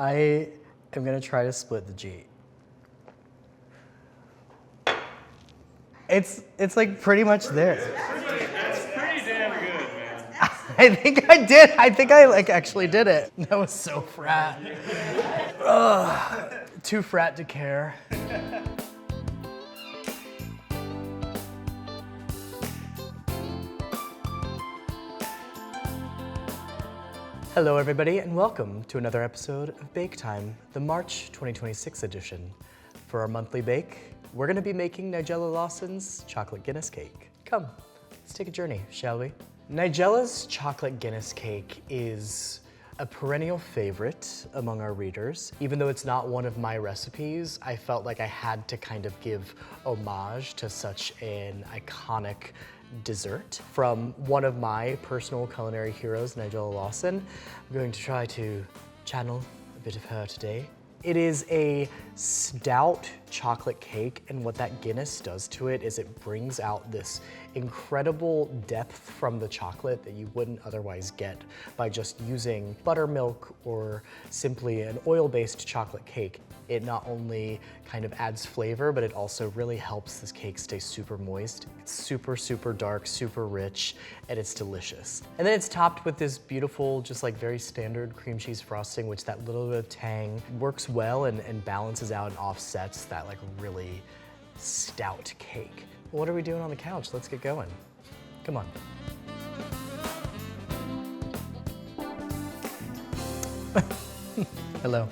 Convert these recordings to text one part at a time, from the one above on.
I am gonna try to split the G. It's like pretty much there. That's pretty damn good, man. I think I did. I think I like actually did it. That was so frat. Ugh, too frat to care. Hello everybody and welcome to another episode of Baketime, the March 2026 edition. For our monthly bake, we're gonna be making Nigella Lawson's chocolate Guinness cake. Come, let's take a journey, shall we? Nigella's chocolate Guinness cake is a perennial favorite among our readers. Even though it's not one of my recipes, I felt like I had to kind of give homage to such an iconic dessert from one of my personal culinary heroes, Nigella Lawson. I'm going to try to channel a bit of her today. It is a stout chocolate cake, and what that Guinness does to it is it brings out this incredible depth from the chocolate that you wouldn't otherwise get by just using buttermilk or simply an oil-based chocolate cake. It not only kind of adds flavor, but it also really helps this cake stay super moist. It's super, super dark, super rich, and it's delicious. And then it's topped with this beautiful, just like very standard cream cheese frosting, which that little bit of tang works well and balances out and offsets that like really stout cake. What are we doing on the couch? Let's get going. Come on. Hello.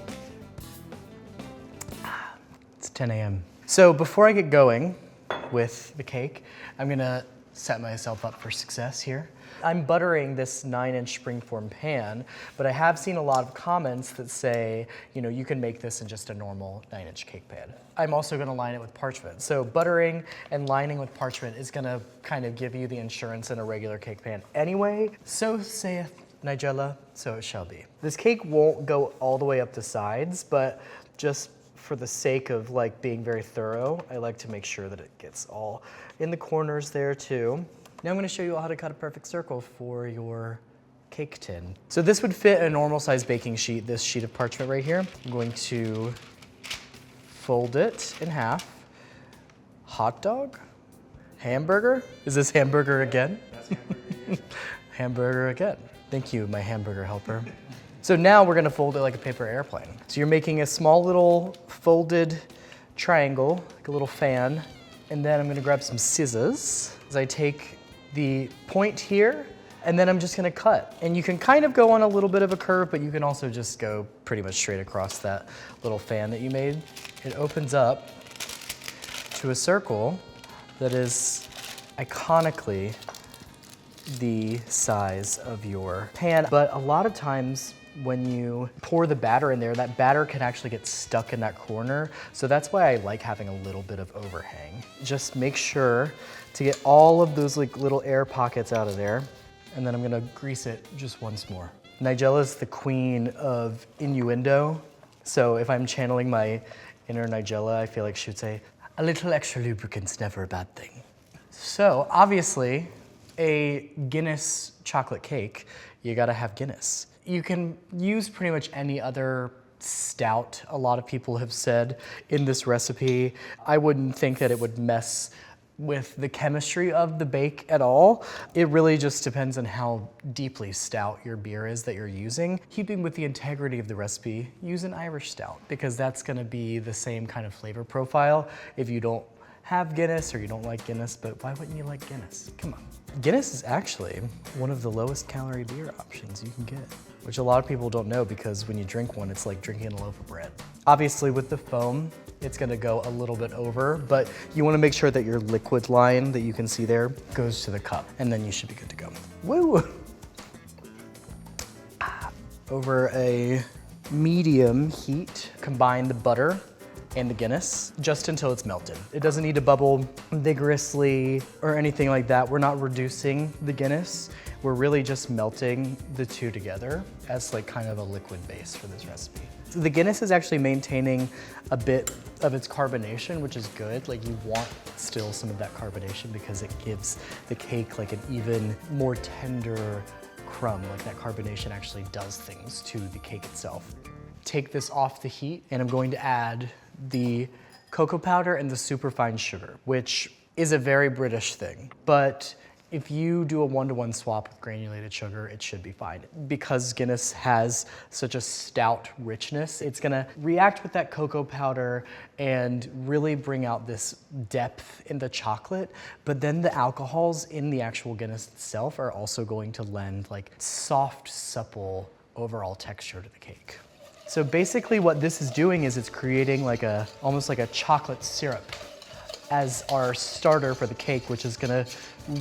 10 a.m. So before I get going with the cake, I'm gonna set myself up for success here. I'm buttering this 9-inch springform pan, but I have seen a lot of comments that say, you know, you can make this in just a normal 9-inch cake pan. I'm also gonna line it with parchment. So buttering and lining with parchment is gonna kind of give you the insurance in a regular cake pan anyway. So saith Nigella, so it shall be. This cake won't go all the way up the sides, but just for the sake of like being very thorough, I like to make sure that it gets all in the corners there too. Now I'm gonna show you how to cut a perfect circle for your cake tin. So this would fit a normal size baking sheet, this sheet of parchment right here. I'm going to fold it in half. Hot dog? Hamburger? Is this hamburger again? That's hamburger again. Hamburger again. Thank you, my hamburger helper. So now we're gonna fold it like a paper airplane. So you're making a small little folded triangle, like a little fan, and then I'm gonna grab some scissors as I take the point here, and then I'm just gonna cut. And you can kind of go on a little bit of a curve, but you can also just go pretty much straight across that little fan that you made. It opens up to a circle that is iconically the size of your pan. But a lot of times, when you pour the batter in there, that batter can actually get stuck in that corner. So that's why I like having a little bit of overhang. Just make sure to get all of those like little air pockets out of there. And then I'm gonna grease it just once more. Nigella's the queen of innuendo. So if I'm channeling my inner Nigella, I feel like she would say, a little extra lubricant's never a bad thing. So obviously, a Guinness chocolate cake, you gotta have Guinness. You can use pretty much any other stout, a lot of people have said, in this recipe. I wouldn't think that it would mess with the chemistry of the bake at all. It really just depends on how deeply stout your beer is that you're using. Keeping with the integrity of the recipe, use an Irish stout because that's gonna be the same kind of flavor profile if you don't have Guinness or you don't like Guinness, but why wouldn't you like Guinness? Come on. Guinness is actually one of the lowest calorie beer options you can get, which a lot of people don't know because when you drink one, it's like drinking a loaf of bread. Obviously with the foam, it's gonna go a little bit over, but you wanna make sure that your liquid line that you can see there goes to the cup, and then you should be good to go. Woo! Over a medium heat, combine the butter and the Guinness just until it's melted. It doesn't need to bubble vigorously or anything like that. We're not reducing the Guinness. We're really just melting the two together as like kind of a liquid base for this recipe. So the Guinness is actually maintaining a bit of its carbonation, which is good. Like you want still some of that carbonation because it gives the cake like an even more tender crumb. Like that carbonation actually does things to the cake itself. take this off the heat and I'm going to add the cocoa powder and the superfine sugar, which is a very British thing. But if you do a 1-to-1 swap with granulated sugar, it should be fine. Because Guinness has such a stout richness, it's gonna react with that cocoa powder and really bring out this depth in the chocolate, but then the alcohols in the actual Guinness itself are also going to lend like soft, supple overall texture to the cake. So basically what this is doing is it's creating like almost like a chocolate syrup as our starter for the cake, which is gonna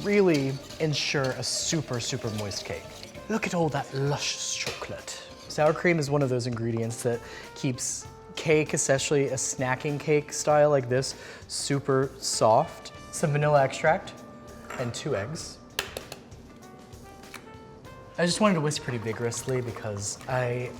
really ensure a super, super moist cake. Look at all that luscious chocolate. Sour cream is one of those ingredients that keeps cake, especially a snacking cake style like this, super soft. Some vanilla extract and 2 eggs. I just wanted to whisk pretty vigorously because I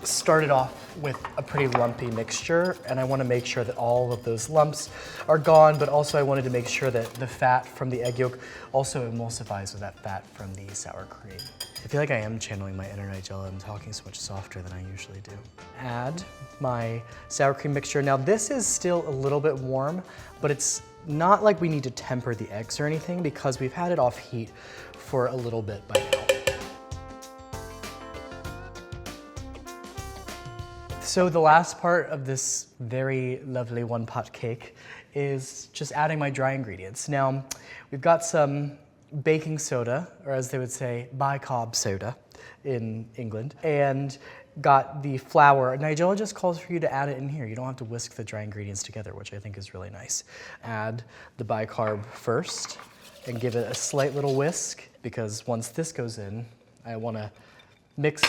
started off with a pretty lumpy mixture and I want to make sure that all of those lumps are gone, but also I wanted to make sure that the fat from the egg yolk also emulsifies with that fat from the sour cream. I feel like I am channeling my inner Nigella. I'm talking so much softer than I usually do. Add my sour cream mixture. Now this is still a little bit warm, but it's not like we need to temper the eggs or anything because we've had it off heat for a little bit by now. So the last part of this very lovely one-pot cake is just adding my dry ingredients. Now, we've got some baking soda, or as they would say, bicarb soda in England, and got the flour. Nigella just calls for you to add it in here. You don't have to whisk the dry ingredients together, which I think is really nice. Add the bicarb first and give it a slight little whisk, because once this goes in, I want to mix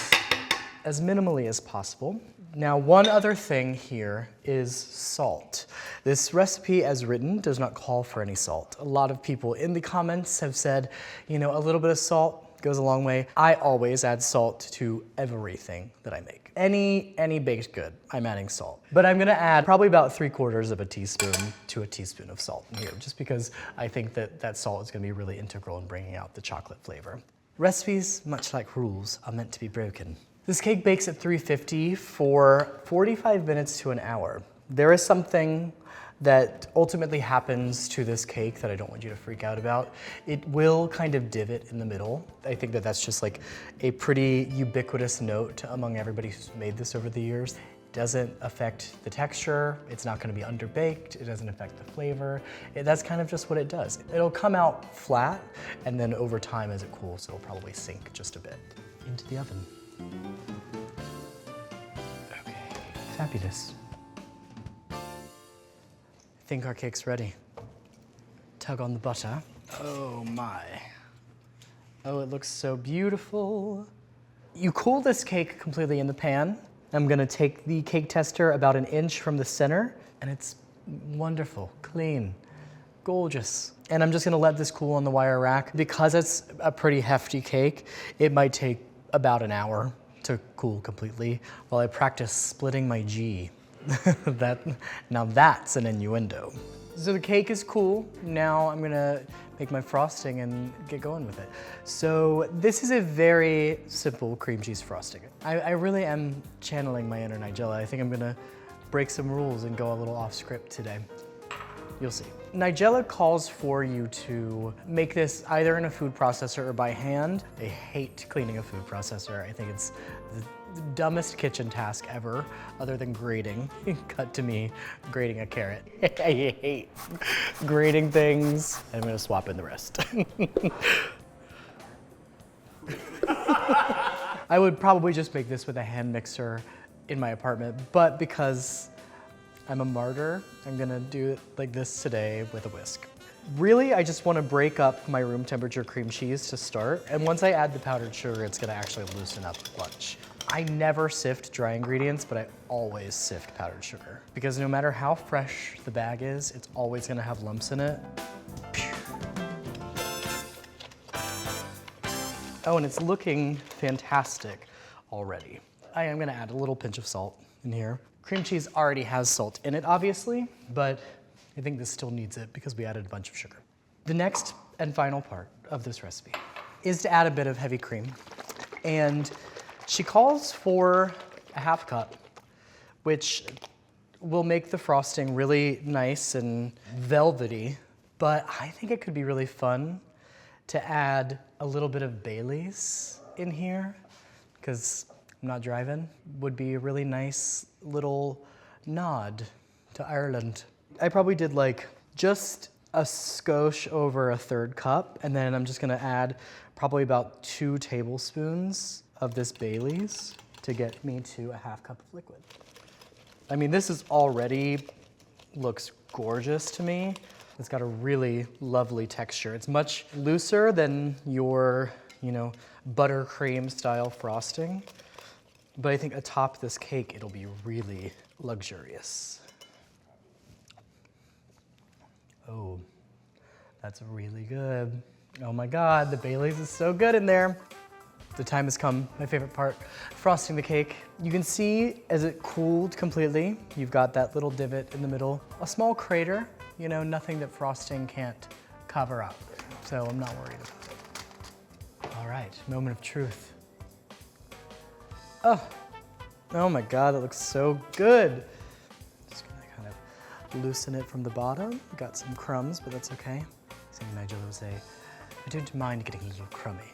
as minimally as possible. Now, one other thing here is salt. This recipe as written does not call for any salt. A lot of people in the comments have said, you know, a little bit of salt goes a long way. I always add salt to everything that I make. Any baked good, I'm adding salt. But I'm gonna add probably about 3/4 of a teaspoon to a teaspoon of salt in here, just because I think that salt is gonna be really integral in bringing out the chocolate flavor. Recipes, much like rules, are meant to be broken. This cake bakes at 350 for 45 minutes to an hour. There is something that ultimately happens to this cake that I don't want you to freak out about. It will kind of divot in the middle. I think that that's just like a pretty ubiquitous note among everybody who's made this over the years. It doesn't affect the texture. It's not gonna be underbaked. It doesn't affect the flavor. That's kind of just what it does. It'll come out flat, and then over time as it cools, it'll probably sink just a bit into the oven. Okay, fabulous. I think our cake's ready. Tug on the butter. Oh my. Oh, it looks so beautiful. You cool this cake completely in the pan. I'm gonna take the cake tester about 1 inch from the center, and it's wonderful, clean, gorgeous. And I'm just gonna let this cool on the wire rack. Because it's a pretty hefty cake, it might take about 1 hour to cool completely while I practice splitting my G. Now that's an innuendo. So the cake is cool. Now I'm gonna make my frosting and get going with it. So this is a very simple cream cheese frosting. I really am channeling my inner Nigella. I think I'm gonna break some rules and go a little off script today. You'll see. Nigella calls for you to make this either in a food processor or by hand. I hate cleaning a food processor. I think it's the dumbest kitchen task ever, other than grating. Cut to me grating a carrot. I hate grating things. I'm gonna swap in the rest. I would probably just make this with a hand mixer in my apartment, but because I'm a martyr, I'm gonna do it like this today with a whisk. Really, I just wanna break up my room temperature cream cheese to start, and once I add the powdered sugar, it's gonna actually loosen up the lunch. I never sift dry ingredients, but I always sift powdered sugar, because no matter how fresh the bag is, it's always gonna have lumps in it. Oh, and it's looking fantastic already. I am gonna add a little pinch of salt in here. Cream cheese already has salt in it, obviously, but I think this still needs it because we added a bunch of sugar. The next and final part of this recipe is to add a bit of heavy cream. And she calls for a 1/2 cup which will make the frosting really nice and velvety. But I think it could be really fun to add a little bit of Bailey's in here, because I'm not driving. Would be a really nice little nod to Ireland. I probably did like just a skosh over a third cup, and then I'm just gonna add probably about 2 tablespoons of this Bailey's to get me to a half cup of liquid. I mean, this is already looks gorgeous to me. It's got a really lovely texture. It's much looser than your, buttercream style frosting. But I think atop this cake, it'll be really luxurious. Oh, that's really good. Oh my God, the Bailey's is so good in there. The time has come, my favorite part, frosting the cake. You can see as it cooled completely, you've got that little divot in the middle, a small crater, nothing that frosting can't cover up. So I'm not worried about it. All right, moment of truth. Oh my God, that looks so good. Just gonna kind of loosen it from the bottom. Got some crumbs, but that's okay. I think Nigella would say, I don't mind getting a little crummy.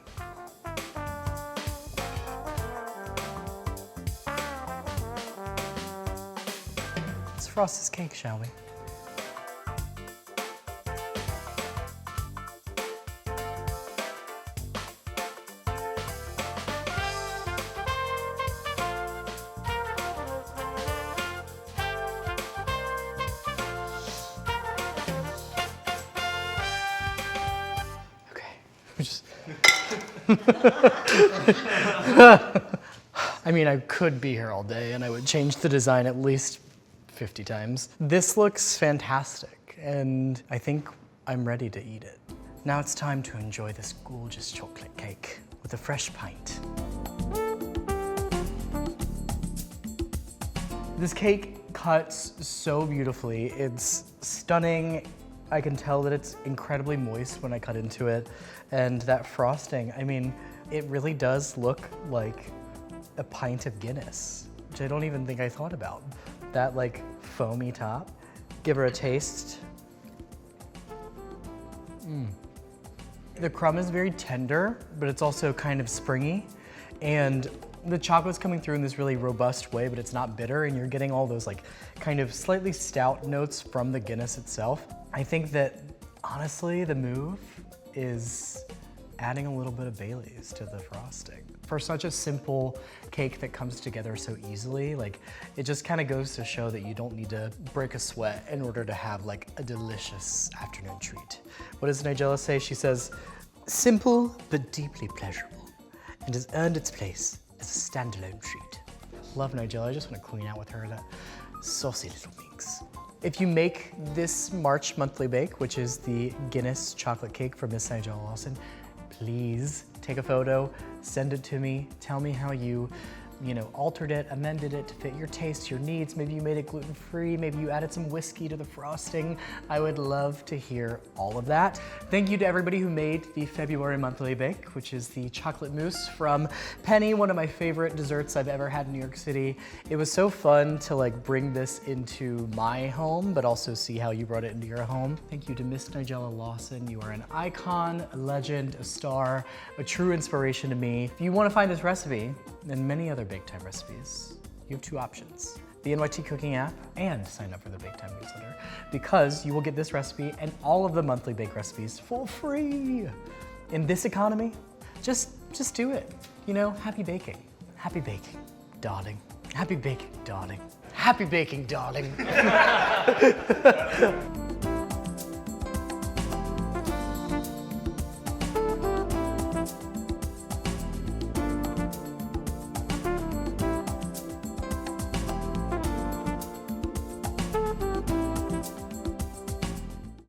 Let's frost this cake, shall we? I mean, I could be here all day and I would change the design at least 50 times. This looks fantastic and I think I'm ready to eat it. Now it's time to enjoy this gorgeous chocolate cake with a fresh pint. This cake cuts so beautifully. It's stunning. I can tell that it's incredibly moist when I cut into it. And that frosting, I mean, it really does look like a pint of Guinness, which I don't even think I thought about. That like foamy top. Give her a taste. The crumb is very tender, but it's also kind of springy. And the chocolate's coming through in this really robust way, but it's not bitter, and you're getting all those like kind of slightly stout notes from the Guinness itself. I think that honestly, the move is adding a little bit of Bailey's to the frosting. For such a simple cake that comes together so easily, like it just kind of goes to show that you don't need to break a sweat in order to have like a delicious afternoon treat. What does Nigella say? She says, simple but deeply pleasurable, and has earned its place as a standalone treat. Love Nigella, I just want to clean out with her, that saucy little minx. If you make this March monthly bake, which is the Guinness chocolate cake from Miss Nigella Lawson, please take a photo, send it to me, tell me how you altered it, amended it to fit your taste, your needs. Maybe you made it gluten-free, maybe you added some whiskey to the frosting. I would love to hear all of that. Thank you to everybody who made the February monthly bake, which is the chocolate mousse from Penny, one of my favorite desserts I've ever had in New York City. It was so fun to like bring this into my home, but also see how you brought it into your home. Thank you to Miss Nigella Lawson. You are an icon, a legend, a star, a true inspiration to me. If you want to find this recipe and many other baketime recipes, you have 2 options. The NYT cooking app and sign up for the baketime newsletter, because you will get this recipe and all of the monthly bake recipes for free. In this economy, just do it. Happy baking. Happy baking, darling. Happy baking, darling. Happy baking, darling.